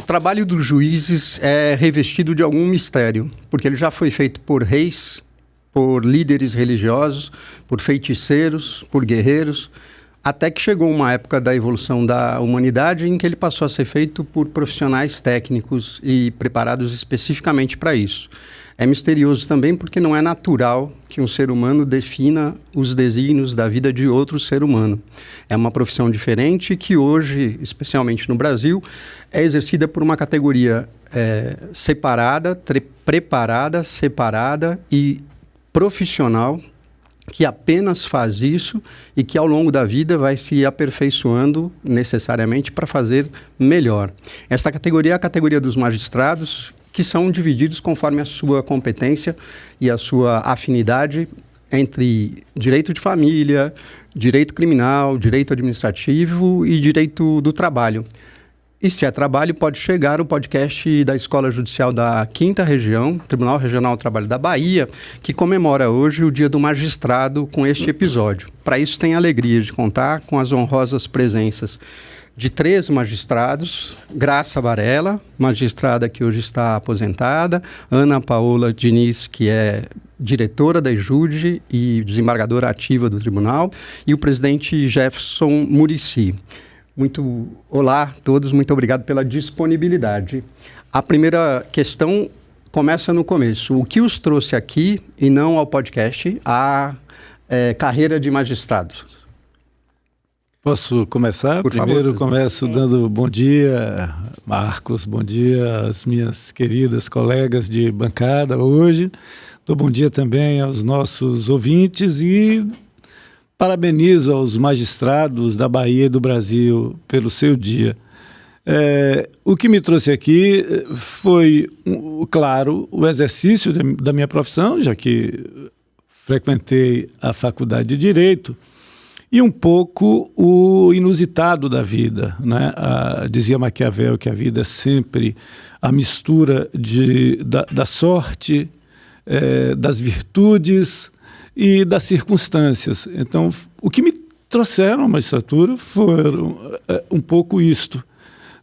trabalho dos juízes é revestido de algum mistério, porque ele já foi feito por reis, por líderes religiosos, por feiticeiros, por guerreiros, até que chegou uma época da evolução da humanidade em que ele passou a ser feito por profissionais técnicos e preparados especificamente para isso. É misterioso também porque não é natural que um ser humano defina os desígnios da vida de outro ser humano. É uma profissão diferente que hoje, especialmente no Brasil, é exercida por uma categoria separada, preparada, separada e profissional, que apenas faz isso e que ao longo da vida vai se aperfeiçoando necessariamente para fazer melhor. Esta categoria é a categoria dos magistrados, que são divididos conforme a sua competência e a sua afinidade entre direito de família, direito criminal, direito administrativo e direito do trabalho. E se é trabalho, pode chegar o podcast da Escola Judicial da 5ª Região, Tribunal Regional do Trabalho da Bahia, que comemora hoje o Dia do Magistrado com este episódio. Para isso, tem a alegria de contar com as honrosas presenças de 3 magistrados: Graça Varela, magistrada que hoje está aposentada; Ana Paola Diniz, que é diretora da EJUDE e desembargadora ativa do tribunal; e o presidente Jefferson Muricy. Olá a todos, muito obrigado pela disponibilidade. A primeira questão começa no começo. O que os trouxe aqui e não ao podcast, a carreira de magistrados? Posso começar? Por favor. Primeiro começo dando bom dia, Marcos, bom dia às minhas queridas colegas de bancada hoje. Dou bom dia também aos nossos ouvintes e parabenizo aos magistrados da Bahia e do Brasil pelo seu dia. O que me trouxe aqui foi, claro, o exercício da minha profissão, já que frequentei a Faculdade de Direito, e um pouco o inusitado da vida, né? Dizia Maquiavel que a vida é sempre a mistura da sorte, das virtudes e das circunstâncias. Então, o que me trouxeram à magistratura foram um pouco isto,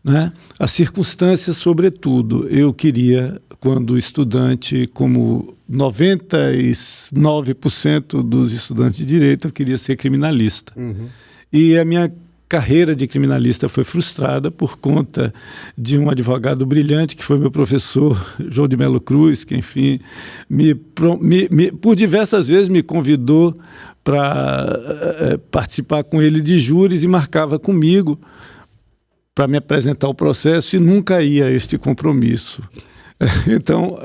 né? As circunstâncias, sobretudo. Eu queria, quando estudante, como 99% dos estudantes de Direito, eu queria ser criminalista. Uhum. E a minha carreira de criminalista foi frustrada por conta de um advogado brilhante, que foi meu professor, João de Melo Cruz, que, enfim, por diversas vezes me convidou para participar com ele de júris e marcava comigo para me apresentar o processo e nunca ia a este compromisso. Então,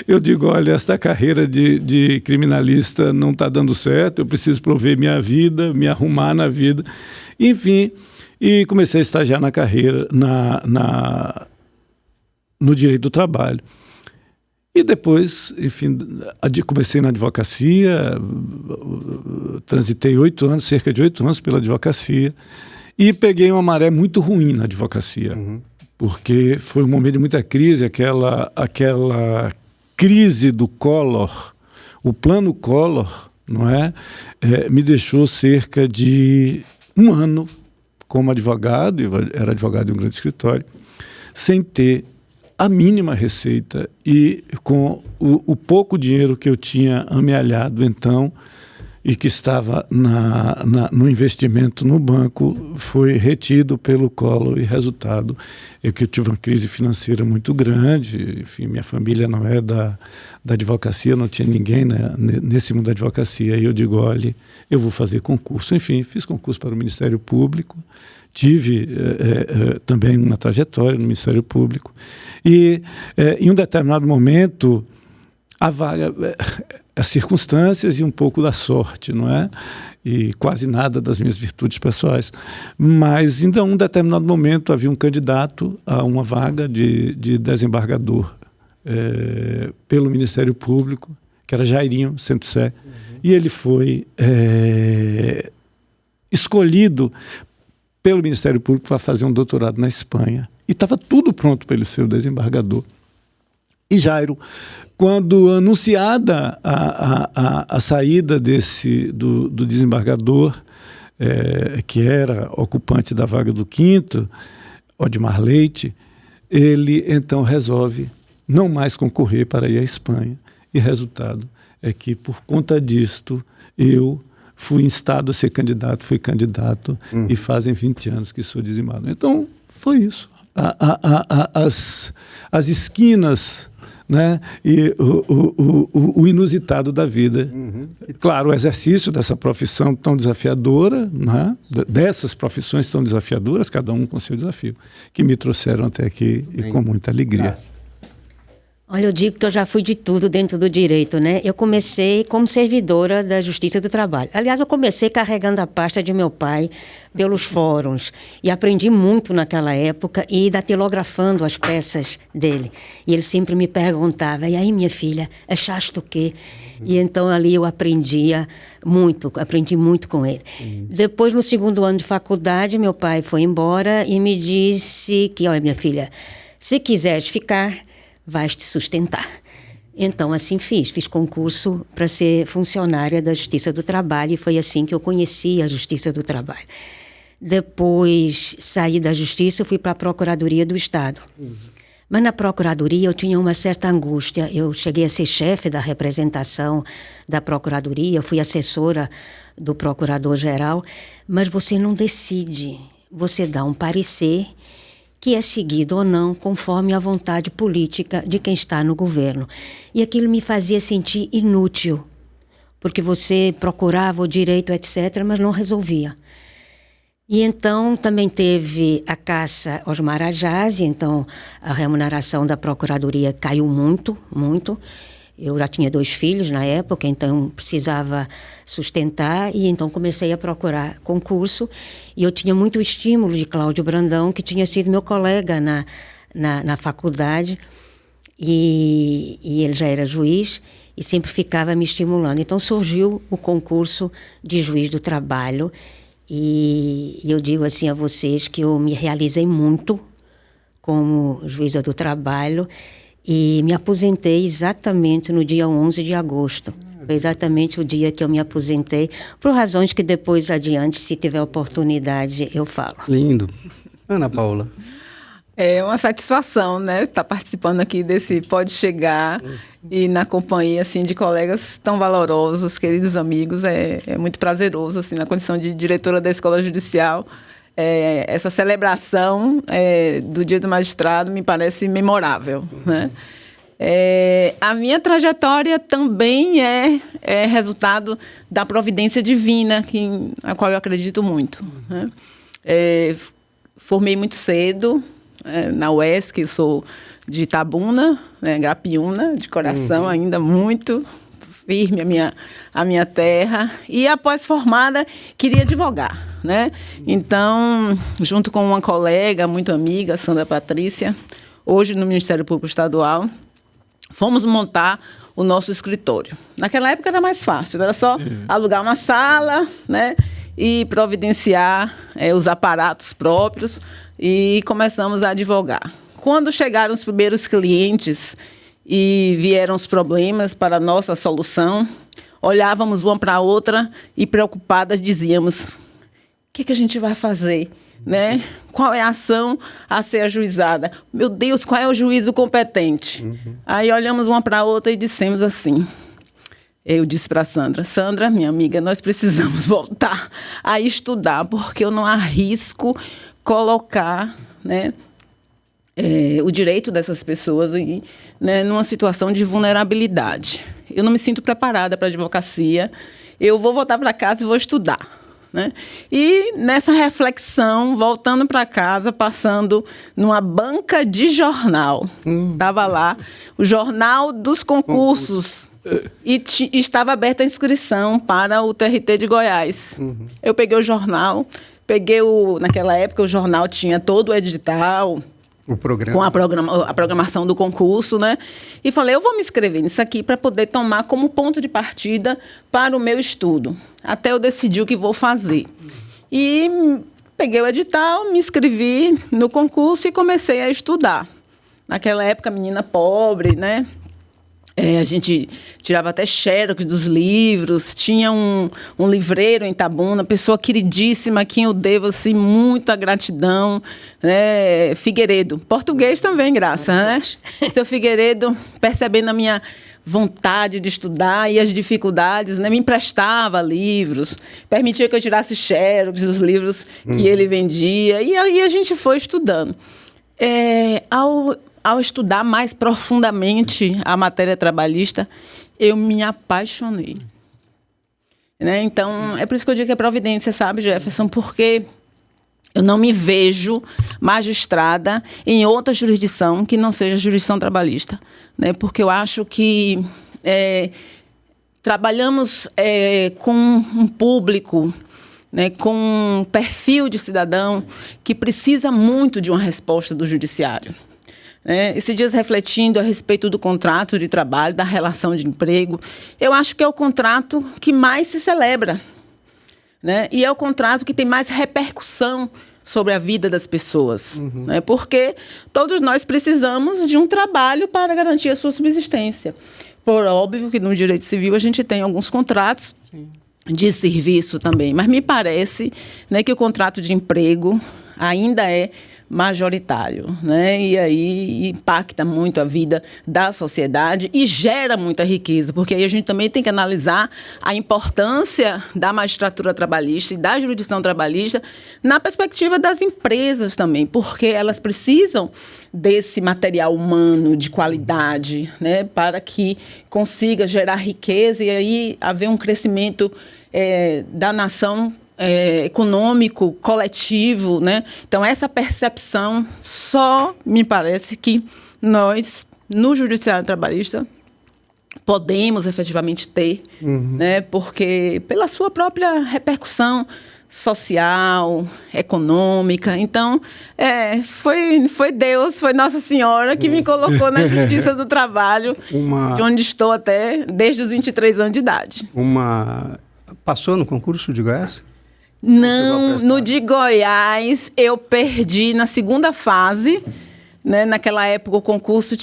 eu digo, olha, esta carreira de criminalista não está dando certo, eu preciso prover minha vida, me arrumar na vida. Enfim, e comecei a estagiar na carreira, no direito do trabalho. E depois, enfim, comecei na advocacia, transitei cerca de 8 anos pela advocacia, e peguei uma maré muito ruim na advocacia. Uhum. Porque foi um momento de muita crise, aquela crise do Collor, o plano Collor, não é? Me deixou cerca de 1 ano como advogado, eu era advogado de um grande escritório, sem ter a mínima receita e com o pouco dinheiro que eu tinha amealhado então e que estava no investimento no banco, foi retido pelo Collor e resultado é que eu tive uma crise financeira muito grande. Enfim, minha família não é da advocacia, não tinha ninguém, né, nesse mundo da advocacia, e eu digo, olha, eu vou fazer concurso. Enfim, fiz concurso para o Ministério Público, tive também uma trajetória no Ministério Público, e em um determinado momento a vaga, as circunstâncias e um pouco da sorte, não é? E quase nada das minhas virtudes pessoais. Mas, em um determinado momento, havia um candidato a uma vaga de desembargador pelo Ministério Público, que era Jairinho Centro-Sé, e ele foi escolhido pelo Ministério Público para fazer um doutorado na Espanha. E estava tudo pronto para ele ser o desembargador. E Jairo, quando anunciada a saída do desembargador, que era ocupante da vaga do 5º, Odmar Leite, ele então resolve não mais concorrer para ir à Espanha. E resultado é que, por conta disto, eu fui instado a ser candidato, fui candidato, e fazem 20 anos que sou dizimado. Então, foi isso. As esquinas, né, e o inusitado da vida. Claro, o exercício dessa profissão tão desafiadora, né, dessas profissões tão desafiadoras, cada um com seu desafio, que me trouxeram até aqui e com muita alegria. Olha, eu digo que eu já fui de tudo dentro do direito, né? Eu comecei como servidora da Justiça do Trabalho. Aliás, eu comecei carregando a pasta de meu pai pelos fóruns e aprendi muito naquela época e datilografando as peças dele. E ele sempre me perguntava, e aí, minha filha, é chasto o quê? E então ali eu aprendi muito com ele. Depois, no 2º ano de faculdade, meu pai foi embora e me disse que, olha, minha filha, se quiseres ficar, vais te sustentar. Então, assim fiz concurso para ser funcionária da Justiça do Trabalho e foi assim que eu conheci a Justiça do Trabalho. Depois saí da Justiça e fui para a Procuradoria do Estado. Mas na Procuradoria eu tinha uma certa angústia. Eu cheguei a ser chefe da representação da Procuradoria, fui assessora do Procurador-Geral, mas você não decide, você dá um parecer que é seguido ou não conforme a vontade política de quem está no governo. E aquilo me fazia sentir inútil, porque você procurava o direito, etc., mas não resolvia. E então também teve a caça aos marajás, e então a remuneração da Procuradoria caiu muito. Eu já tinha 2 filhos na época, então precisava sustentar e então comecei a procurar concurso. E eu tinha muito estímulo de Cláudio Brandão, que tinha sido meu colega na faculdade, e ele já era juiz e sempre ficava me estimulando. Então surgiu o concurso de juiz do trabalho e eu digo assim a vocês que eu me realizei muito como juíza do trabalho. E me aposentei exatamente no dia 11 de agosto. Foi exatamente o dia que eu me aposentei, por razões que depois adiante, se tiver oportunidade, eu falo. Lindo. Ana Paula. É uma satisfação, né? Estar participando aqui desse Pode Chegar e na companhia assim, de colegas tão valorosos, queridos amigos. É muito prazeroso, assim, na condição de diretora da Escola Judicial. Essa celebração do Dia do Magistrado me parece memorável, né? A minha trajetória também é resultado da providência divina, a qual eu acredito muito, né? Formei muito cedo na UESC, sou de Itabuna, né, Grapiúna, de coração ainda muito firme a minha terra, e após formada queria advogar, né? Então, junto com uma colega muito amiga, Sandra Patrícia, hoje no Ministério Público Estadual, fomos montar o nosso escritório. Naquela época era mais fácil, era só alugar uma sala, né, e providenciar os aparatos próprios e começamos a advogar. Quando chegaram os primeiros clientes e vieram os problemas para a nossa solução, olhávamos uma para a outra e preocupadas dizíamos, o que a gente vai fazer? Né? Qual é a ação a ser ajuizada? Meu Deus, qual é o juízo competente? Aí olhamos uma para a outra e dissemos assim, eu disse para Sandra, minha amiga, nós precisamos voltar a estudar, porque eu não arrisco colocar, né, o direito dessas pessoas aí, né, numa situação de vulnerabilidade. Eu não me sinto preparada para a advocacia, eu vou voltar para casa e vou estudar. Né? E nessa reflexão, voltando para casa, passando numa banca de jornal, estava lá o jornal dos concursos e estava aberta a inscrição para o TRT de Goiás. Eu peguei o jornal, naquela época o jornal tinha todo o edital, o programa. Com a programação do concurso, né? E falei, eu vou me inscrever nisso aqui para poder tomar como ponto de partida para o meu estudo, até eu decidir o que vou fazer. E peguei o edital, me inscrevi no concurso e comecei a estudar. Naquela época, menina pobre, né? A gente tirava até xerox dos livros, tinha um livreiro em Itabuna, pessoa queridíssima, a quem eu devo assim, muita gratidão, né? Figueiredo, português também, graças, né? Seu Figueiredo, percebendo a minha vontade de estudar e as dificuldades, né? Me emprestava livros, permitia que eu tirasse xerox dos livros que ele vendia, e aí a gente foi estudando. Ao estudar mais profundamente a matéria trabalhista, eu me apaixonei. Né? Então, é por isso que eu digo que é providência, sabe, Jefferson? Porque eu não me vejo magistrada em outra jurisdição que não seja a jurisdição trabalhista. Né? Porque eu acho que trabalhamos com um público, né, com um perfil de cidadão que precisa muito de uma resposta do judiciário. Esses dias refletindo a respeito do contrato de trabalho, da relação de emprego, eu acho que é o contrato que mais se celebra, né? E é o contrato que tem mais repercussão sobre a vida das pessoas, né? Porque todos nós precisamos de um trabalho para garantir a sua subsistência. Por óbvio que no direito civil a gente tem alguns contratos de serviço também, mas me parece, né, que o contrato de emprego ainda é majoritário, né? E aí impacta muito a vida da sociedade e gera muita riqueza, porque aí a gente também tem que analisar a importância da magistratura trabalhista e da jurisdição trabalhista na perspectiva das empresas também, porque elas precisam desse material humano de qualidade, né, para que consiga gerar riqueza e aí haver um crescimento da nação econômico, coletivo, né? Então, essa percepção só me parece que nós, no Judiciário Trabalhista, podemos efetivamente ter, né? Porque pela sua própria repercussão social, econômica. Então, foi Deus, foi Nossa Senhora que me colocou na Justiça do Trabalho, de onde estou até desde os 23 anos de idade. Passou no concurso de Goiás? Não, no de Goiás eu perdi na segunda fase, né? Naquela época o concurso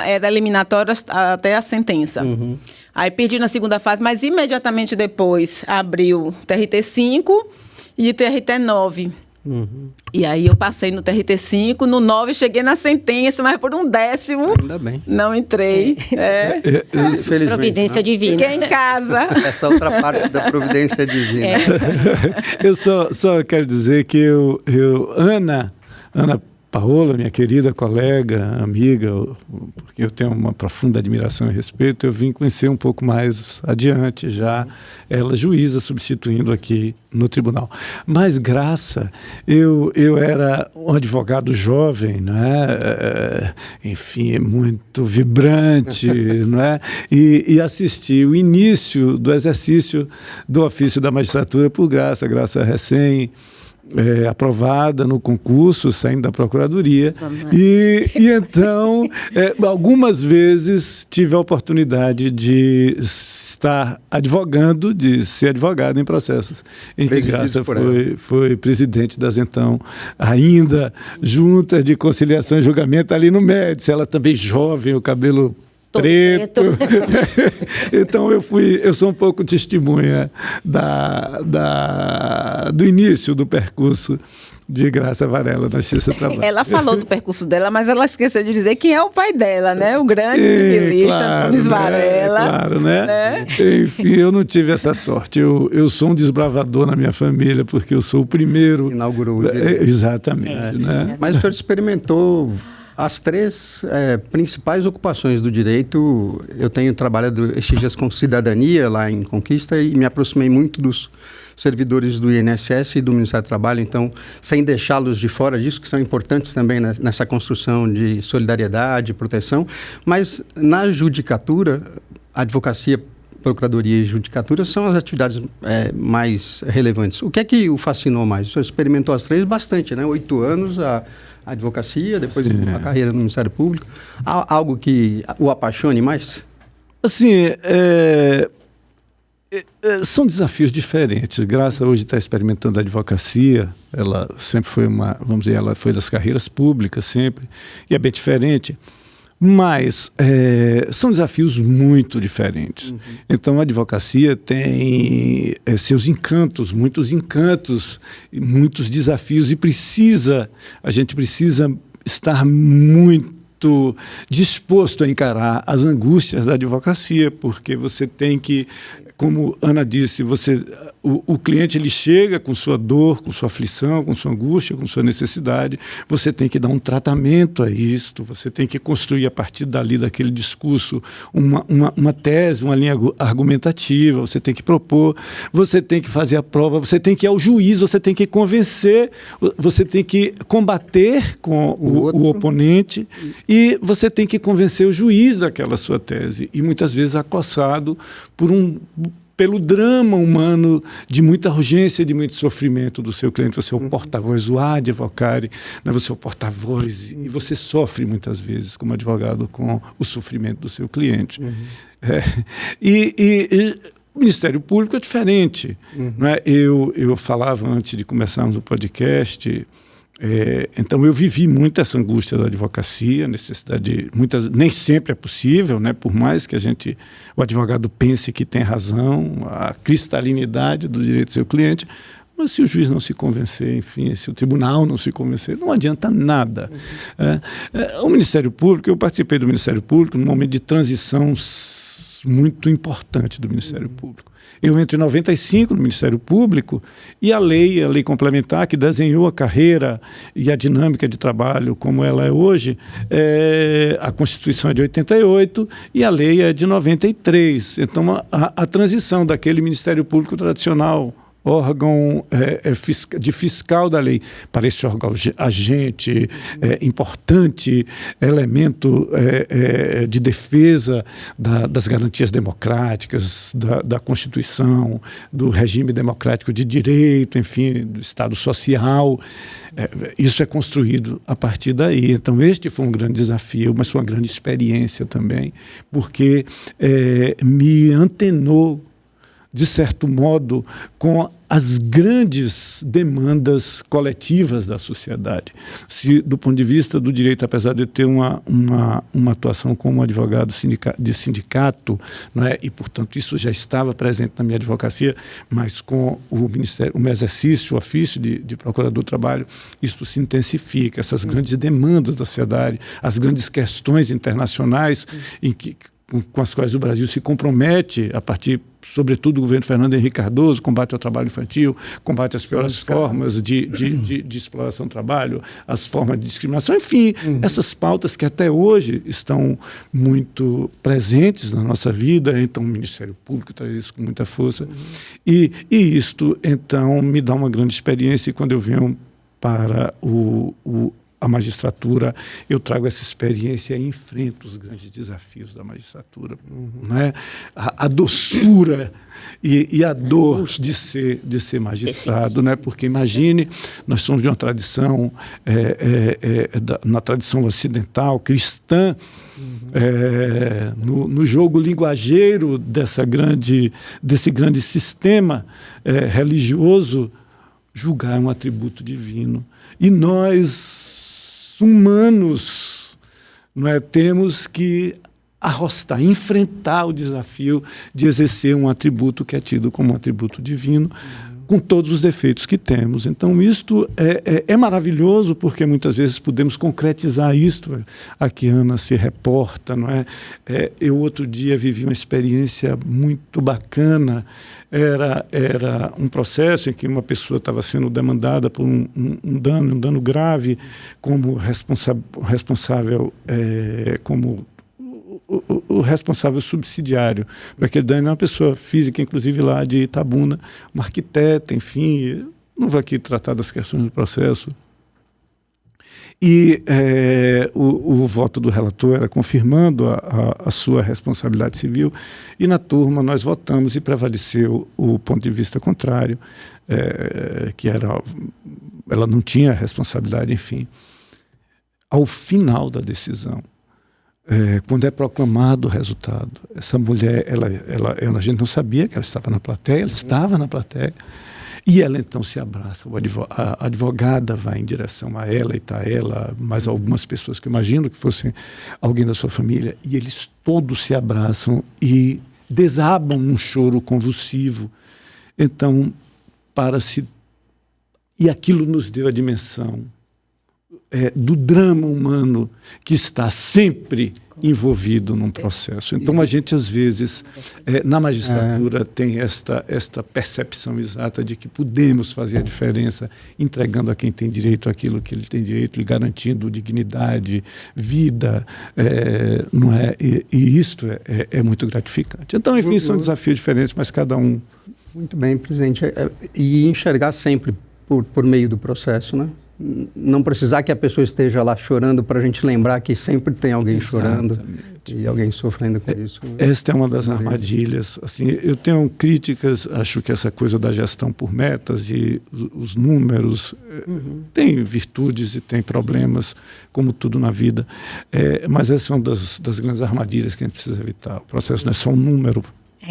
era eliminatório até a sentença. Aí perdi na segunda fase, mas imediatamente depois abriu o TRT5 e o TRT9. E aí eu passei no TRT5, no 9 cheguei na sentença, mas por 1/10 ainda bem. Não entrei. Providência divina. Fiquei em casa. Essa outra parte da providência divina. Eu só quero dizer que Ana Paola, minha querida colega, amiga, porque eu tenho uma profunda admiração e respeito, eu vim conhecer um pouco mais adiante já, ela juíza substituindo aqui no tribunal. Mas Graça, eu era um advogado jovem, não é? Enfim, muito vibrante, não é? E assisti o início do exercício do ofício da magistratura por Graça recém aprovada no concurso, saindo da Procuradoria. E então, algumas vezes tive a oportunidade de estar advogando, de ser advogado em processos em que Graça foi presidente das então ainda juntas de conciliação e julgamento ali no Médici. Ela também jovem, o cabelo preto. Então eu sou um pouco testemunha do início do percurso de Graça Varela na Justiça do Trabalho. Ela falou do percurso dela, mas ela esqueceu de dizer quem é o pai dela, né? O grande civilista Nunes Varela. Claro, né? Enfim, eu não tive essa sorte. Eu sou um desbravador na minha família, porque eu sou o primeiro. Inaugurou. Exatamente. Né? Mas o senhor experimentou as três principais ocupações do direito. Eu tenho trabalhado estes dias com cidadania lá em Conquista e me aproximei muito dos servidores do INSS e do Ministério do Trabalho, então, sem deixá-los de fora disso, que são importantes também nessa construção de solidariedade e proteção. Mas na judicatura, advocacia, procuradoria e judicatura são as atividades mais relevantes. O que é que o fascinou mais? O senhor experimentou as três bastante, né? 8 anos, a advocacia, depois a carreira no Ministério Público. Há algo que o apaixone mais? Assim, são desafios diferentes. Graça hoje está experimentando a advocacia. Ela sempre foi ela foi das carreiras públicas sempre, e é bem diferente. Mas são desafios muito diferentes. Então, a advocacia tem seus encantos, muitos desafios, e a gente precisa estar muito disposto a encarar as angústias da advocacia, porque você tem que, como Ana disse, o cliente ele chega com sua dor, com sua aflição, com sua angústia, com sua necessidade. Você tem que dar um tratamento a isto, você tem que construir a partir dali, daquele discurso, uma tese, uma linha argumentativa, você tem que propor, você tem que fazer a prova, você tem que ir ao juiz, você tem que convencer, você tem que combater com o oponente e você tem que convencer o juiz daquela sua tese. E muitas vezes acossado pelo drama humano de muita urgência, de muito sofrimento do seu cliente. Você é o porta-voz, o advocare, né? Você é o porta-voz e você sofre muitas vezes como advogado com o sofrimento do seu cliente. E o Ministério Público é diferente. Né? Eu falava antes de começarmos o podcast... então eu vivi muito essa angústia da advocacia, necessidade nem sempre é possível, né? Por mais que o advogado pense que tem razão, a cristalinidade do direito do seu cliente, mas se o juiz não se convencer, enfim, se o tribunal não se convencer, não adianta nada. O Ministério Público, eu participei do Ministério Público num momento de transição muito importante do Ministério Público. Eu entro em 95 no Ministério Público e a lei complementar que desenhou a carreira e a dinâmica de trabalho como ela é hoje, a Constituição é de 88 e a lei é de 93. Então, a transição daquele Ministério Público tradicional, órgão de fiscal da lei, para esse órgão agente, importante, elemento de defesa das garantias democráticas, da Constituição, do regime democrático de direito, enfim, do Estado social. Isso é construído a partir daí. Então, este foi um grande desafio, mas foi uma grande experiência também, porque me antenou, de certo modo, com as grandes demandas coletivas da sociedade. Se, do ponto de vista do direito, apesar de eu ter uma atuação como advogado de sindicato, não é? E, portanto, isso já estava presente na minha advocacia, mas com o Ministério, o meu exercício, o ofício de procurador do trabalho, isso se intensifica, essas grandes demandas da sociedade, as grandes questões internacionais com as quais o Brasil se compromete a partir, sobretudo, do governo Fernando Henrique Cardoso, combate ao trabalho infantil, combate às piores formas de exploração do trabalho, as formas de discriminação, enfim, essas pautas que até hoje estão muito presentes na nossa vida. Então o Ministério Público traz isso com muita força. E isto, então, me dá uma grande experiência, e quando eu venho para a magistratura, eu trago essa experiência e enfrento os grandes desafios da magistratura. Né? A doçura e a dor de ser magistrado. Né? Porque, imagine, nós somos de uma tradição, na tradição ocidental, cristã, no jogo linguageiro desse grande sistema religioso, julgar é um atributo divino. E nós, humanos, temos que arrostar, enfrentar o desafio de exercer um atributo que é tido como um atributo divino, com todos os defeitos que temos. Então, isto é maravilhoso, porque muitas vezes podemos concretizar isto. Aqui Ana se reporta, não é? Eu outro dia vivi uma experiência muito bacana. Era um processo em que uma pessoa estava sendo demandada por um dano grave, como responsável, como o responsável subsidiário para aquele dano é uma pessoa física, inclusive lá de Itabuna, uma arquiteta, enfim, não vou aqui tratar das questões do processo. E o voto do relator era confirmando a sua responsabilidade civil, e na turma nós votamos e prevaleceu o ponto de vista contrário, que ela não tinha responsabilidade, enfim. Ao final da decisão, quando é proclamado o resultado, essa mulher, a gente não sabia que ela estava na plateia, ela estava na plateia, E ela então se abraça, a advogada vai em direção a ela, e está ela, mais algumas pessoas que eu imagino que fossem alguém da sua família, e eles todos se abraçam e desabam num choro convulsivo. Então, e aquilo nos deu a dimensão do drama humano que está sempre envolvido num processo. Então, a gente, às vezes, na magistratura, tem esta percepção exata de que podemos fazer a diferença entregando a quem tem direito aquilo que ele tem direito, lhe garantindo dignidade, vida, não é? E isto é muito gratificante. Então, enfim, são desafios diferentes, mas cada um... Muito bem, presidente. E enxergar sempre por meio do processo, né? Não precisar que a pessoa esteja lá chorando para a gente lembrar que sempre tem alguém chorando e alguém sofrendo com isso. Esta é uma das armadilhas. Assim, eu tenho críticas, acho que essa coisa da gestão por metas e os números tem virtudes e tem problemas, como tudo na vida, mas essa é uma das grandes armadilhas que a gente precisa evitar. O processo não é só um número.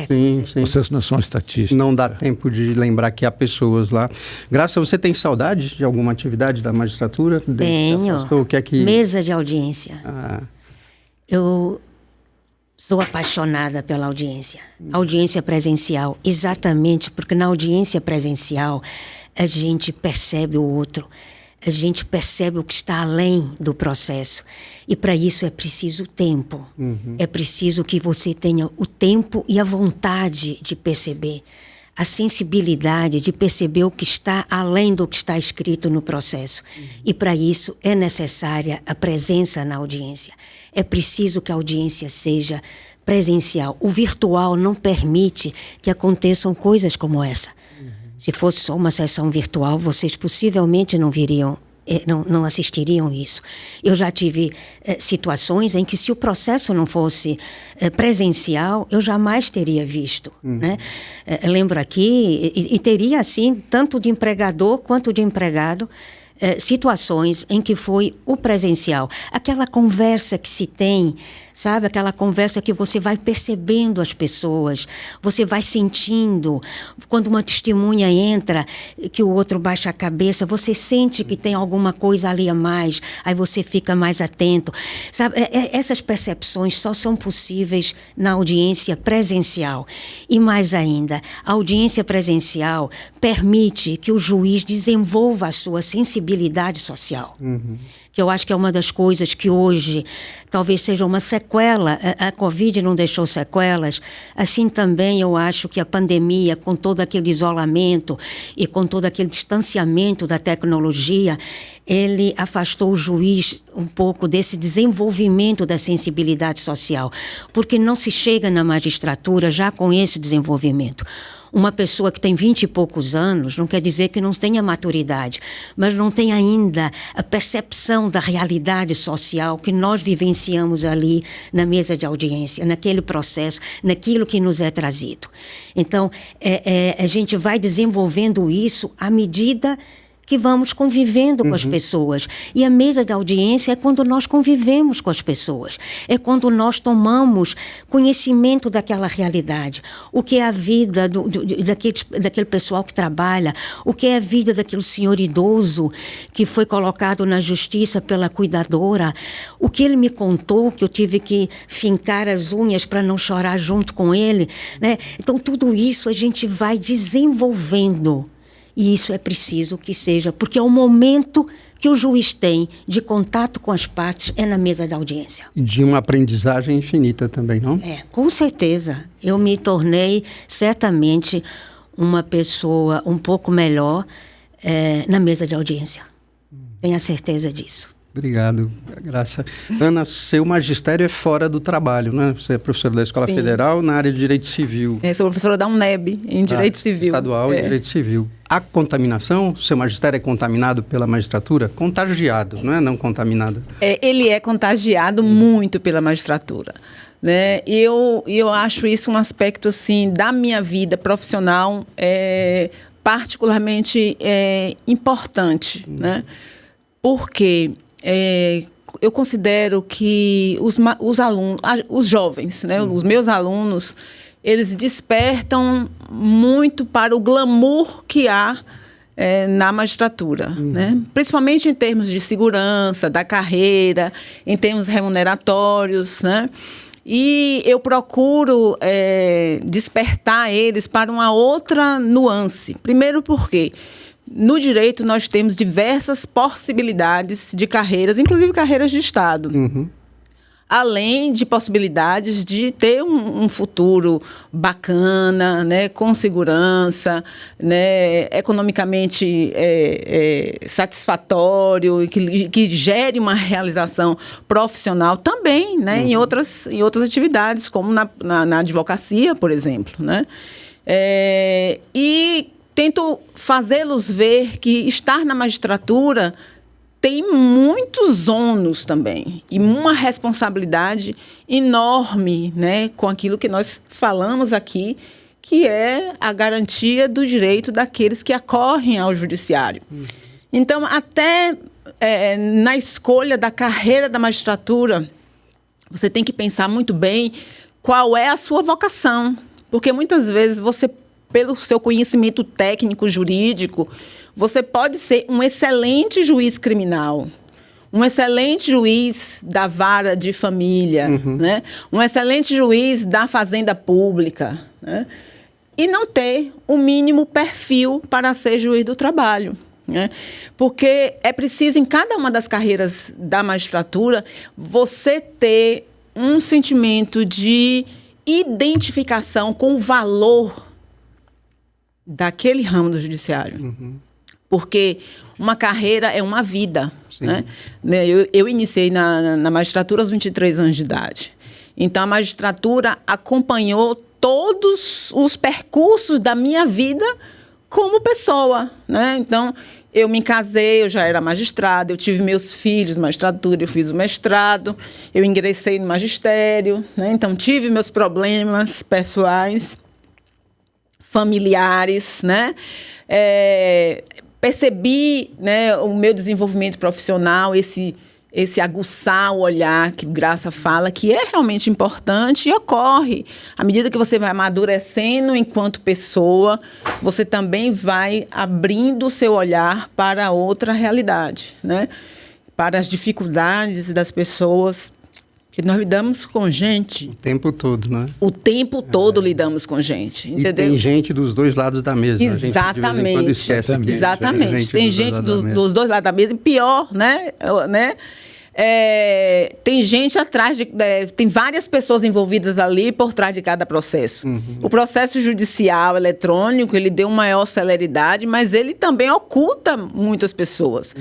Sim. O processo não é só uma estatística. Não dá tempo de lembrar que há pessoas lá. Graça, você tem saudade de alguma atividade da magistratura? Tenho. O que é que... Mesa de audiência. Ah. Eu sou apaixonada pela audiência. Audiência presencial, exatamente porque na audiência presencial a gente percebe o outro. A gente percebe o que está além do processo. E para isso é preciso tempo. É preciso que você tenha o tempo e a vontade de perceber, a sensibilidade de perceber o que está além do que está escrito no processo. E para isso é necessária a presença na audiência. É preciso que a audiência seja presencial. O virtual não permite que aconteçam coisas como essa. Se fosse só uma sessão virtual, vocês possivelmente não viriam, não assistiriam isso. Eu já tive situações em que, se o processo não fosse presencial, eu jamais teria visto. Né? Lembro aqui, e teria assim, tanto de empregador quanto de empregado, situações em que foi o presencial. Aquela conversa que se tem, sabe? Aquela conversa que você vai percebendo as pessoas, você vai sentindo. Quando uma testemunha entra, que o outro baixa a cabeça, você sente que tem alguma coisa ali a mais, aí você fica mais atento. Sabe? Essas percepções só são possíveis na audiência presencial. E mais ainda, a audiência presencial permite que o juiz desenvolva a sua sensibilidade social. Que eu acho que é uma das coisas que hoje talvez seja uma sequela. A Covid não deixou sequelas. Assim também eu acho que a pandemia, com todo aquele isolamento e com todo aquele distanciamento da tecnologia, ele afastou o juiz um pouco desse desenvolvimento da sensibilidade social, porque não se chega na magistratura já com esse desenvolvimento. Uma pessoa que tem 20 e poucos anos não quer dizer que não tenha maturidade, mas não tem ainda a percepção da realidade social que nós vivenciamos ali na mesa de audiência, naquele processo, naquilo que nos é trazido. Então, a gente vai desenvolvendo isso à medida que vamos convivendo com as pessoas. E a mesa da audiência é quando nós convivemos com as pessoas. É quando nós tomamos conhecimento daquela realidade. O que é a vida daquele pessoal que trabalha, o que é a vida daquele senhor idoso que foi colocado na justiça pela cuidadora, o que ele me contou, que eu tive que fincar as unhas para não chorar junto com ele, né? Então, tudo isso a gente vai desenvolvendo. E isso é preciso que seja, porque é o momento que o juiz tem de contato com as partes é na mesa da audiência. E de uma aprendizagem infinita também, não? Com certeza. Eu me tornei certamente uma pessoa um pouco melhor na mesa de audiência. Tenho a certeza disso. Obrigado, Graça. Ana, seu magistério é fora do trabalho, né? Você é professora da Escola Federal na área de Direito Civil. Sou professora da UNEB, em Direito Civil. Estadual em Direito Civil. A contaminação, seu magistério é contaminado pela magistratura? Contagiado, não é não contaminado? Ele é contagiado muito pela magistratura. Né? E eu acho isso um aspecto assim, da minha vida profissional particularmente importante, né? Porque eu considero que os alunos, os jovens, né, os meus alunos, eles despertam muito para o glamour que há na magistratura, né? Principalmente em termos de segurança, da carreira, em termos remuneratórios, né? E eu procuro despertar eles para uma outra nuance. Primeiro porque no direito nós temos diversas possibilidades de carreiras, inclusive carreiras de Estado. Além de possibilidades de ter um futuro bacana, né, com segurança, né, economicamente satisfatório, que gere uma realização profissional também, né, em outras atividades, como na advocacia, por exemplo, né? E tento fazê-los ver que estar na magistratura tem muitos ônus também e uma responsabilidade enorme, né, com aquilo que nós falamos aqui, que é a garantia do direito daqueles que acorrem ao judiciário. Então, até na escolha da carreira da magistratura, você tem que pensar muito bem qual é a sua vocação, porque muitas vezes você, pelo seu conhecimento técnico, jurídico, você pode ser um excelente juiz criminal, um excelente juiz da vara de família, né? Um excelente juiz da fazenda pública, né? E não ter o mínimo perfil para ser juiz do trabalho, né? Porque é preciso, em cada uma das carreiras da magistratura, você ter um sentimento de identificação com o valor daquele ramo do judiciário. Porque uma carreira é uma vida, né? Eu iniciei na magistratura aos 23 anos de idade. Então, a magistratura acompanhou todos os percursos da minha vida como pessoa, né? Então, eu me casei, eu já era magistrada, eu tive meus filhos na magistratura, eu fiz o mestrado, eu ingressei no magistério, né? Então, tive meus problemas pessoais, familiares, né? Percebi, né, o meu desenvolvimento profissional, esse aguçar o olhar que Graça fala, que é realmente importante e ocorre. À medida que você vai amadurecendo enquanto pessoa, você também vai abrindo o seu olhar para outra realidade, né? Para as dificuldades das pessoas, que nós lidamos com gente. O tempo todo, né? O tempo todo lidamos com gente, entendeu? E tem gente dos dois lados da mesa. Exatamente. A gente, de vez em quando, esquece que exatamente. Tem gente dos dois lados da mesa, e pior, né? Tem gente atrás tem várias pessoas envolvidas ali por trás de cada processo. O processo judicial eletrônico, ele deu maior celeridade, mas ele também oculta muitas pessoas,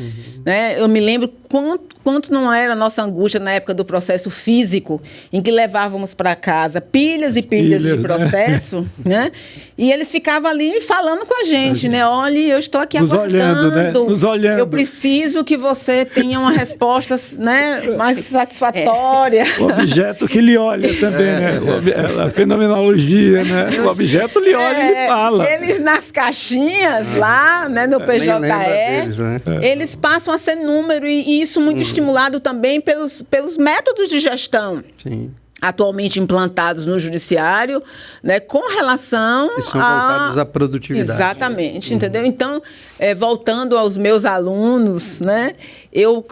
né? Eu me lembro quanto não era a nossa angústia na época do processo físico, em que levávamos para casa pilhas e pilhas de processo, né? E eles ficavam ali falando com a gente, né? Olha, eu estou aqui aguardando, né? Nos olhando. Eu preciso que você tenha uma resposta, né, mais satisfatória. O objeto que lhe olha também, né? A fenomenologia, né? O objeto lhe olha e lhe fala. Eles nas caixinhas lá, né, no PJE, deles, né? Eles passam a ser número e isso muito estimulado também pelos métodos de gestão. Sim. Atualmente implantados no judiciário, né, com relação que são voltados à produtividade. Exatamente, entendeu? Então, voltando aos meus alunos, né, eu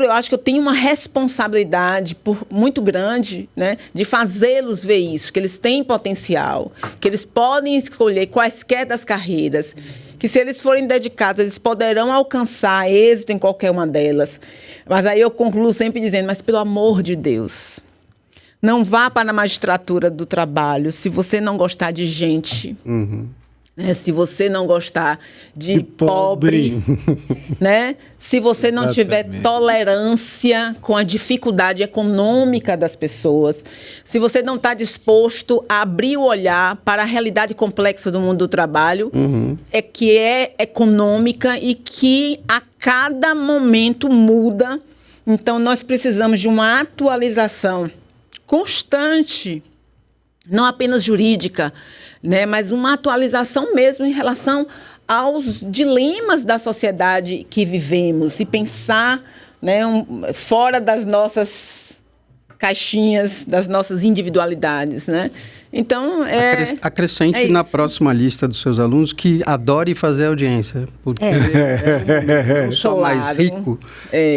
acho que eu tenho uma responsabilidade muito grande, né, de fazê-los ver isso, que eles têm potencial, que eles podem escolher quaisquer das carreiras, que se eles forem dedicados, eles poderão alcançar êxito em qualquer uma delas. Mas aí eu concluo sempre dizendo, mas pelo amor de Deus, não vá para a magistratura do trabalho se você não gostar de gente, né? Se você não gostar de pobre, né? Se você não tiver tolerância com a dificuldade econômica das pessoas, se você não está disposto a abrir o olhar para a realidade complexa do mundo do trabalho, que é econômica e que a cada momento muda. Então, nós precisamos de uma atualização constante, não apenas jurídica, né, mas uma atualização mesmo em relação aos dilemas da sociedade que vivemos e pensar, né, fora das nossas caixinhas, das nossas individualidades, né? Então, acrescente na próxima lista dos seus alunos que adore fazer audiência, porque é não só mais rico,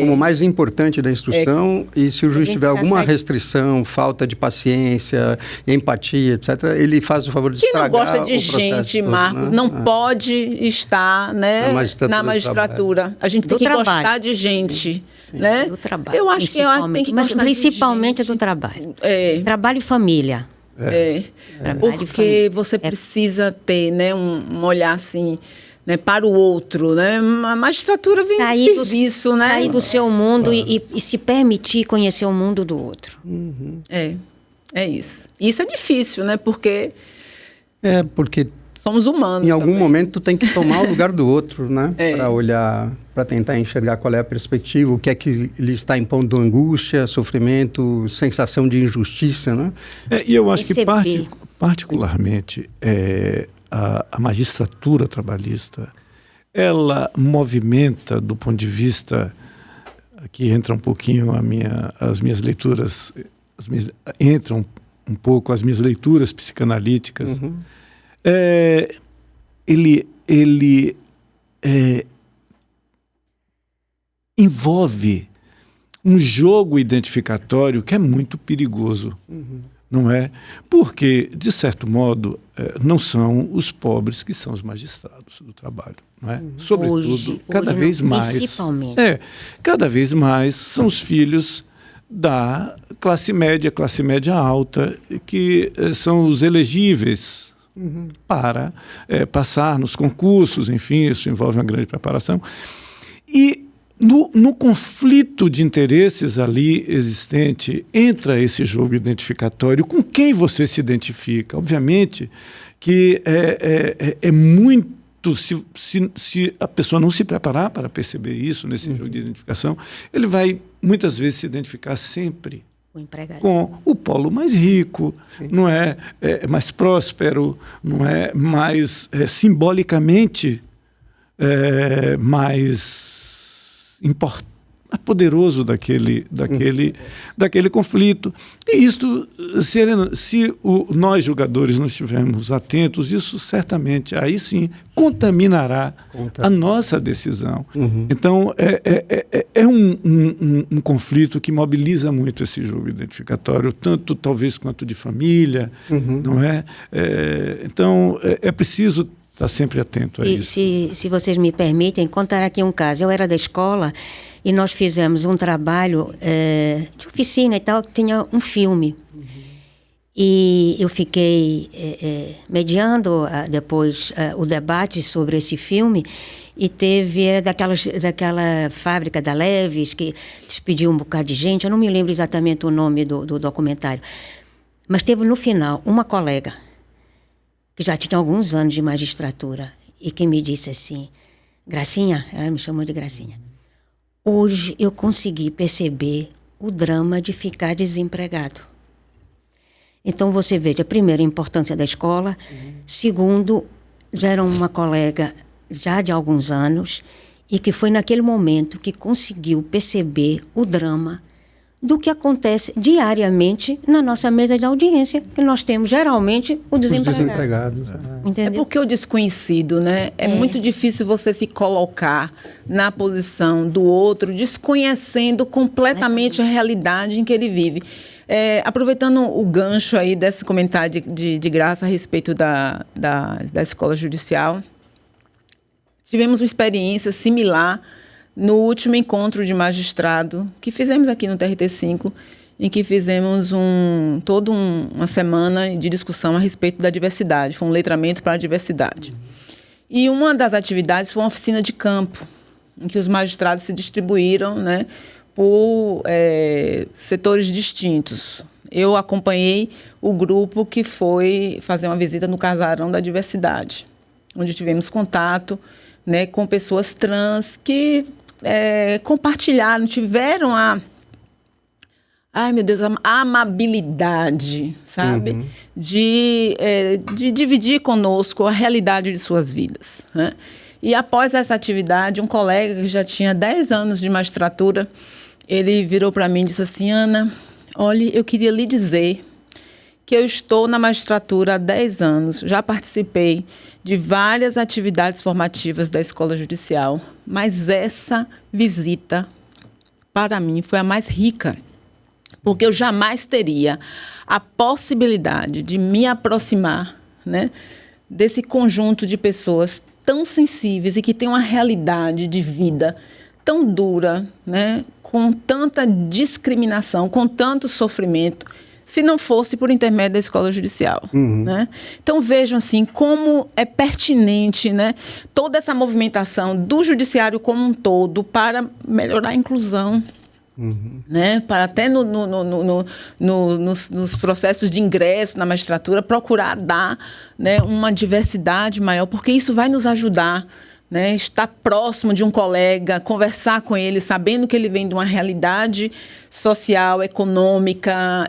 como mais importante da instrução, e se o juiz tiver alguma restrição, falta de paciência, empatia, etc., ele faz o favor de estragar o processo. Quem não gosta de gente, todo, Marcos, né? Não pode estar, né, na magistratura. A gente tem que gostar de gente. Né? Do trabalho. Eu acho que tem que gostar principalmente do trabalho. Trabalho e família. Porque você precisa ter, né, um olhar assim, né, para o outro, né? A magistratura vem de serviço, né? Sair do seu mundo e se permitir conhecer o mundo do outro. É isso. Isso é difícil, né? Porque somos humanos. Em algum momento tem que tomar o lugar do outro, né? Para olhar, para tentar enxergar qual é a perspectiva, o que é que lhe está impondo angústia, sofrimento, sensação de injustiça, né? E eu acho que particularmente a magistratura trabalhista, ela movimenta do ponto de vista, aqui entra um pouquinho as minhas leituras, entram um pouco as minhas leituras psicanalíticas. Ele envolve um jogo identificatório que é muito perigoso, não é? Porque, de certo modo, não são os pobres que são os magistrados do trabalho, não é? Sobretudo, cada vez mais, principalmente. cada vez mais são os filhos da classe média alta, que são os elegíveis para passar nos concursos, enfim, isso envolve uma grande preparação. E no conflito de interesses ali existente, entra esse jogo identificatório com quem você se identifica. Obviamente que é muito, se a pessoa não se preparar para perceber isso nesse jogo de identificação, ele vai muitas vezes se identificar sempre com o polo mais rico, não é, mais próspero, não é mais simbolicamente mais poderoso daquele conflito. E isso, se nós julgadores não estivermos atentos, isso certamente, aí sim, contaminará a nossa decisão. Então, é um conflito que mobiliza muito esse jogo identificatório, tanto talvez quanto de família, não é? Então, é preciso estar sempre atento a isso. Se vocês me permitem, contar aqui um caso. Eu era da escola e nós fizemos um trabalho de oficina e tal, que tinha um filme. E eu fiquei mediando depois o debate sobre esse filme, e teve daquela fábrica da Leves, que despediu um bocado de gente. Eu não me lembro exatamente o nome do documentário. Mas teve no final uma colega que já tinha alguns anos de magistratura, e que me disse assim: Gracinha, ela me chamou de Gracinha, hoje eu consegui perceber o drama de ficar desempregado. Então você veja, primeiro, a importância da escola, segundo, já era uma colega já de alguns anos, e que foi naquele momento que conseguiu perceber o drama do que acontece diariamente na nossa mesa de audiência, que nós temos geralmente o desempregado. É porque o desconhecido, né? É muito difícil você se colocar na posição do outro, desconhecendo completamente a realidade em que ele vive. Aproveitando o gancho aí desse comentário de Graça a respeito da escola judicial, tivemos uma experiência similar no último encontro de magistrado que fizemos aqui no TRT5, em que fizemos toda uma semana de discussão a respeito da diversidade. Foi um letramento para a diversidade. E uma das atividades foi uma oficina de campo, em que os magistrados se distribuíram, né, por setores distintos. Eu acompanhei o grupo que foi fazer uma visita no Casarão da Diversidade, onde tivemos contato, né, com pessoas trans que compartilharam, tiveram a amabilidade, sabe? De dividir conosco a realidade de suas vidas, né? E após essa atividade, um colega que já tinha 10 anos de magistratura, ele virou para mim e disse assim: Ana, olha, eu queria lhe dizer que eu estou na magistratura há 10 anos. Já participei de várias atividades formativas da Escola Judicial, mas essa visita, para mim, foi a mais rica, porque eu jamais teria a possibilidade de me aproximar, né, desse conjunto de pessoas tão sensíveis e que têm uma realidade de vida tão dura, né, com tanta discriminação, com tanto sofrimento, se não fosse por intermédio da Escola Judicial. Né? Então, vejam assim, como é pertinente, né, toda essa movimentação do judiciário como um todo para melhorar a inclusão. Né? Para até nos processos de ingresso na magistratura procurar dar, né, uma diversidade maior, porque isso vai nos ajudar, né, estar próximo de um colega, conversar com ele, sabendo que ele vem de uma realidade social, econômica,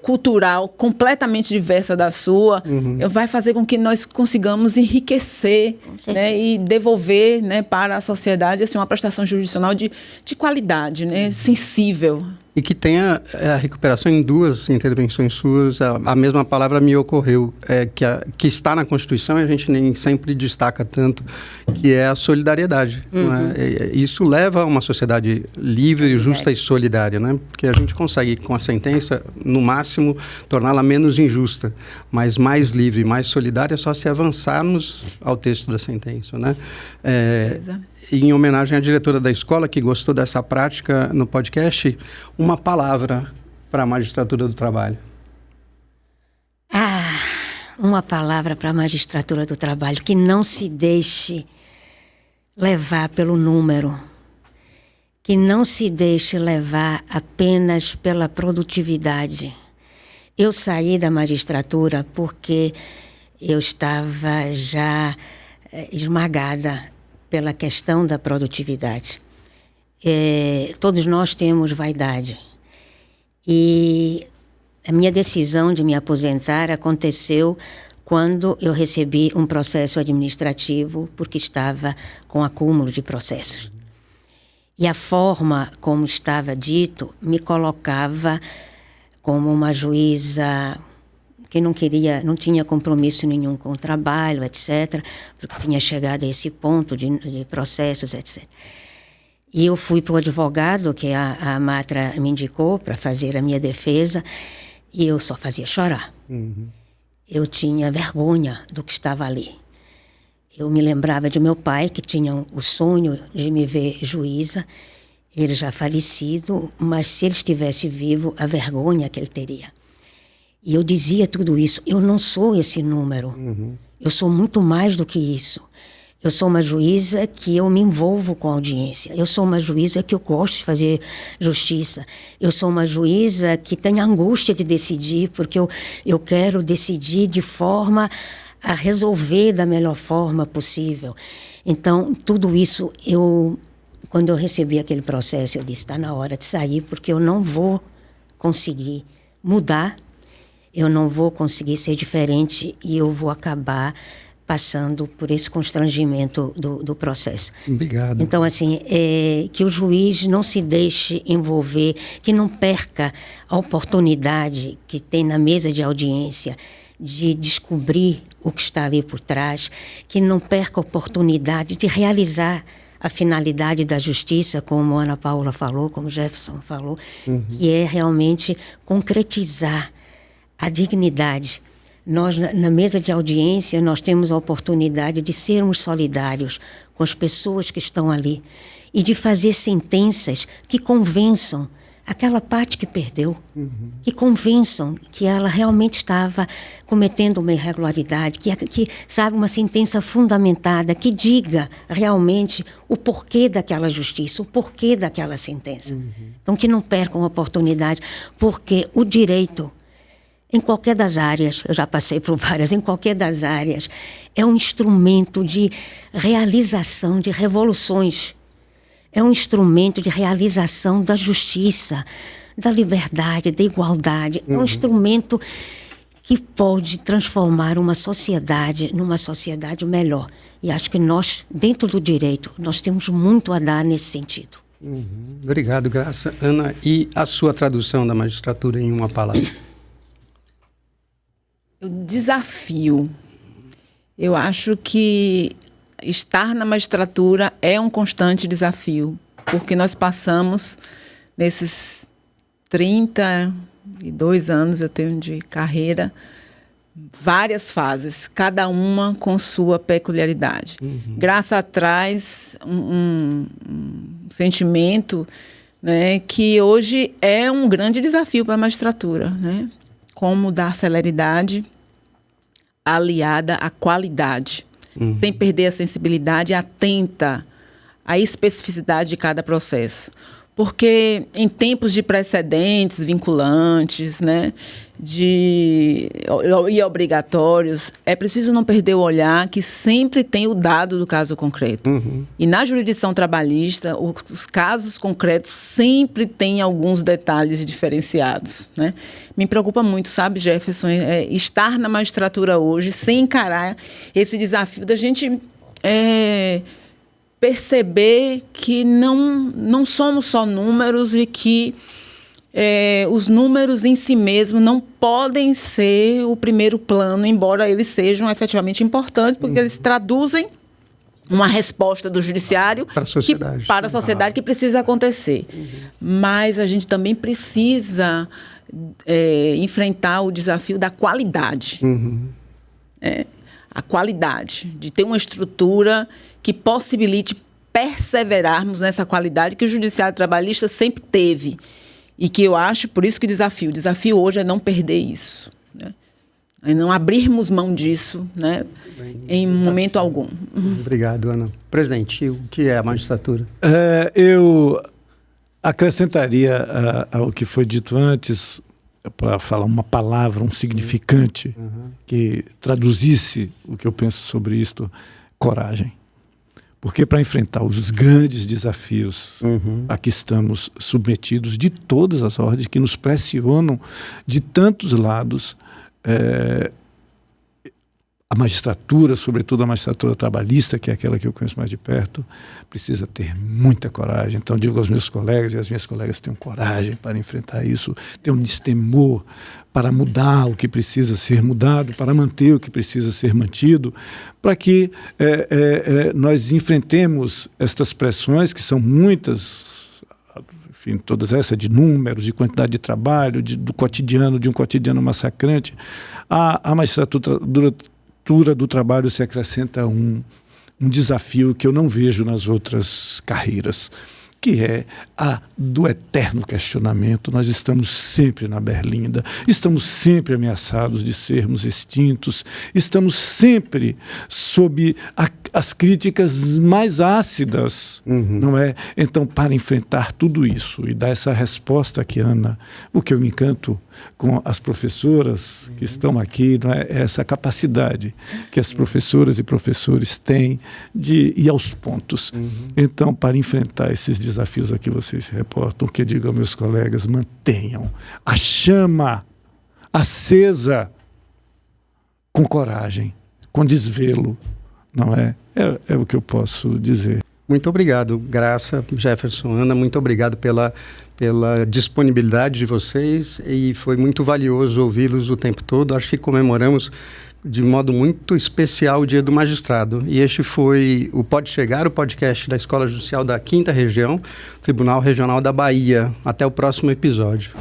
cultural, completamente diversa da sua, vai fazer com que nós consigamos enriquecer, né, e devolver, né, para a sociedade assim, uma prestação jurisdicional de qualidade, né, sensível. E que tenha a recuperação em 2 intervenções suas, a mesma palavra me ocorreu, que está na Constituição e a gente nem sempre destaca tanto, que é a solidariedade. Né? Isso leva a uma sociedade livre, justa e solidária, né? Porque a gente consegue, com a sentença, no máximo, torná-la menos injusta, mas mais livre, mais solidária, só se avançarmos ao texto da sentença. Né? Em homenagem à diretora da escola, que gostou dessa prática no podcast, uma palavra para a magistratura do trabalho. Uma palavra para a magistratura do trabalho: que não se deixe levar pelo número, que não se deixe levar apenas pela produtividade. Eu saí da magistratura porque eu estava já esmagada pela questão da produtividade. Todos nós temos vaidade. E a minha decisão de me aposentar aconteceu quando eu recebi um processo administrativo, porque estava com acúmulo de processos. E a forma como estava dito me colocava como uma juíza que não tinha compromisso nenhum com o trabalho, etc., porque tinha chegado a esse ponto de processos, etc. E eu fui para o advogado, que a Matra me indicou para fazer a minha defesa, e eu só fazia chorar. Eu tinha vergonha do que estava ali. Eu me lembrava de meu pai, que tinha o sonho de me ver juíza, ele já falecido, mas se ele estivesse vivo, a vergonha que ele teria. E eu dizia tudo isso: eu não sou esse número, eu sou muito mais do que isso. Eu sou uma juíza que eu me envolvo com a audiência, eu sou uma juíza que eu gosto de fazer justiça, eu sou uma juíza que tem angústia de decidir, porque eu quero decidir de forma a resolver da melhor forma possível. Então, tudo isso, quando eu recebi aquele processo, eu disse: está na hora de sair, porque eu não vou conseguir mudar, eu não vou conseguir ser diferente e eu vou acabar passando por esse constrangimento do processo. Obrigado. Então, assim, que o juiz não se deixe envolver, que não perca a oportunidade que tem na mesa de audiência de descobrir o que está ali por trás, que não perca a oportunidade de realizar a finalidade da justiça, como a Ana Paula falou, como o Jefferson falou, que é realmente concretizar a dignidade. Nós, na mesa de audiência, nós temos a oportunidade de sermos solidários com as pessoas que estão ali e de fazer sentenças que convençam aquela parte que perdeu, que convençam que ela realmente estava cometendo uma irregularidade, que sabe, uma sentença fundamentada, que diga realmente o porquê daquela justiça, o porquê daquela sentença. Então, que não percam a oportunidade, porque o direito, em qualquer das áreas, eu já passei por várias, em qualquer das áreas, é um instrumento de realização de revoluções. É um instrumento de realização da justiça, da liberdade, da igualdade. É um instrumento que pode transformar uma sociedade numa sociedade melhor. E acho que nós, dentro do direito, nós temos muito a dar nesse sentido. Obrigado, Graça. Ana, e a sua tradução da magistratura em uma palavra? O desafio. Eu acho que estar na magistratura é um constante desafio, porque nós passamos, nesses 32 anos eu tenho de carreira, várias fases, cada uma com sua peculiaridade. Graça traz um sentimento, né, que hoje é um grande desafio para a magistratura, né? Como dar celeridade aliada à qualidade, sem perder a sensibilidade atenta à especificidade de cada processo. Porque em tempos de precedentes vinculantes, né, e obrigatórios, é preciso não perder o olhar que sempre tem o dado do caso concreto. E na jurisdição trabalhista, os casos concretos sempre têm alguns detalhes diferenciados, né? Me preocupa muito, sabe, Jefferson, estar na magistratura hoje sem encarar esse desafio da gente perceber que não somos só números e que os números em si mesmos não podem ser o primeiro plano, embora eles sejam efetivamente importantes, porque eles traduzem uma resposta do judiciário para a sociedade que precisa acontecer. Mas a gente também precisa enfrentar o desafio da qualidade. A qualidade, de ter uma estrutura que possibilite perseverarmos nessa qualidade que o judiciário trabalhista sempre teve. E que eu acho, por isso que o desafio hoje é não perder isso, né? É não abrirmos mão disso, né, em momento algum. Obrigado, Ana. Presidente, o que é a magistratura? Eu acrescentaria ao que foi dito antes, para falar uma palavra, um significante que traduzisse o que eu penso sobre isto: coragem. Porque para enfrentar os grandes desafios a que estamos submetidos, de todas as ordens, que nos pressionam de tantos lados, a magistratura, sobretudo a magistratura trabalhista, que é aquela que eu conheço mais de perto, precisa ter muita coragem. Então, digo aos meus colegas, e as minhas colegas tenham coragem para enfrentar isso, tenham destemor para mudar o que precisa ser mudado, para manter o que precisa ser mantido, para que nós enfrentemos estas pressões, que são muitas, enfim, todas essas de números, de quantidade de trabalho, do cotidiano, de um cotidiano massacrante. A magistratura do trabalho se acrescenta um desafio que eu não vejo nas outras carreiras, que é a do eterno questionamento. Nós estamos sempre na berlinda, estamos sempre ameaçados de sermos extintos, estamos sempre sob as críticas mais ácidas, não é? Então, para enfrentar tudo isso e dar essa resposta aqui, Ana, o que eu me encanto com as professoras que estão aqui, não é essa capacidade que as professoras e professores têm de ir aos pontos. Então, para enfrentar esses desafios a que vocês se reportam, que eu digo aos meus colegas: mantenham a chama acesa com coragem, com desvelo, não é? É o que eu posso dizer. Muito obrigado, Graça, Jefferson, Ana, muito obrigado pela disponibilidade de vocês, e foi muito valioso ouvi-los o tempo todo. Acho que comemoramos de modo muito especial o Dia do Magistrado. E este foi o Pode Chegar, o podcast da Escola Judicial da 5ª Região, Tribunal Regional da Bahia. Até o próximo episódio.